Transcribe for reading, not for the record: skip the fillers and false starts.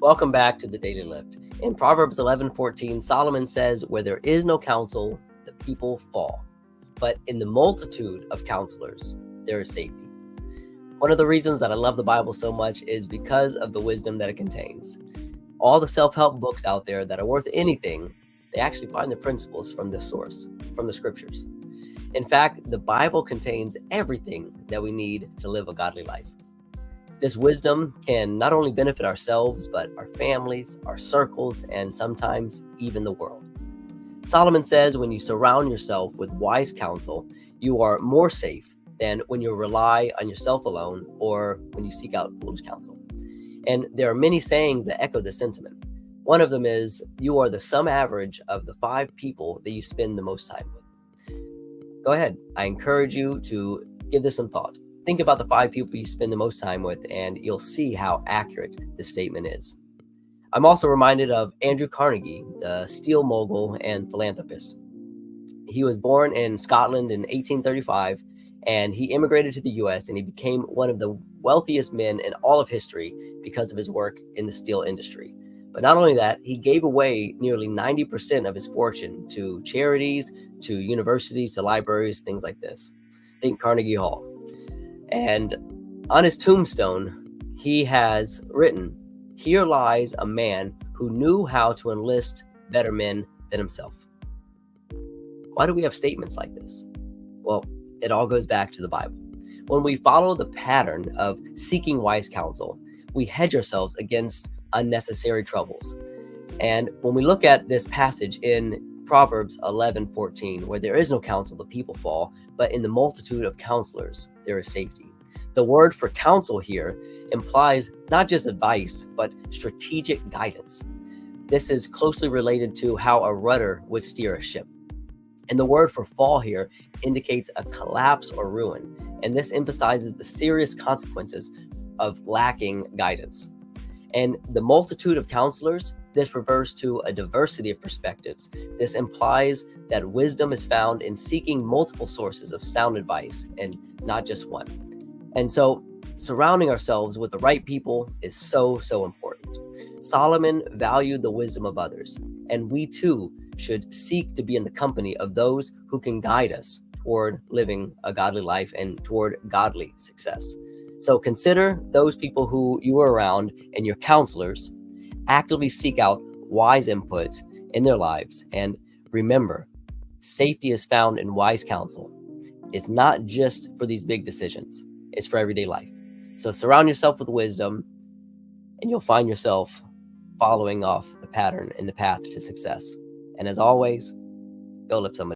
Welcome back to the Daily Lift. In Proverbs 11:14, Solomon says, "Where there is no counsel, the people fall. But in the multitude of counselors, there is safety." One of the reasons that I love the Bible so much is because of the wisdom that it contains. All the self-help books out there that are worth anything, they actually find the principles from this source, from the scriptures. In fact, the Bible contains everything that we need to live a godly life. This wisdom can not only benefit ourselves, but our families, our circles, and sometimes even the world. Solomon says when you surround yourself with wise counsel, you are more safe than when you rely on yourself alone or when you seek out foolish counsel. And there are many sayings that echo this sentiment. One of them is, you are the sum average of the 5 people that you spend the most time with. Go ahead. I encourage you to give this some thought. Think about the 5 people you spend the most time with, and you'll see how accurate this statement is. I'm also reminded of Andrew Carnegie, the steel mogul and philanthropist. He was born in Scotland in 1835, and he immigrated to the U.S., and he became one of the wealthiest men in all of history because of his work in the steel industry. But not only that, he gave away nearly 90% of his fortune to charities, to universities, to libraries, things like this. Think Carnegie Hall. And on his tombstone, he has written, "Here lies a man who knew how to enlist better men than himself." Why do we have statements like this? Well, it all goes back to the Bible. When we follow the pattern of seeking wise counsel, we hedge ourselves against unnecessary troubles. And when we look at this passage in Proverbs 11:14, where there is no counsel, the people fall, but in the multitude of counselors, there is safety. The word for counsel here implies not just advice, but strategic guidance. This is closely related to how a rudder would steer a ship. And the word for fall here indicates a collapse or ruin. And this emphasizes the serious consequences of lacking guidance. And the multitude of counselors, this refers to a diversity of perspectives. This implies that wisdom is found in seeking multiple sources of sound advice and not just one. And so surrounding ourselves with the right people is so important. Solomon valued the wisdom of others, and we too should seek to be in the company of those who can guide us toward living a godly life and toward godly success. So consider those people who you are around and your counselors. Actively seek out wise input in their lives. And remember, safety is found in wise counsel. It's not just for these big decisions. It's for everyday life. So surround yourself with wisdom, and you'll find yourself following off the pattern and the path to success. And as always, go lift somebody.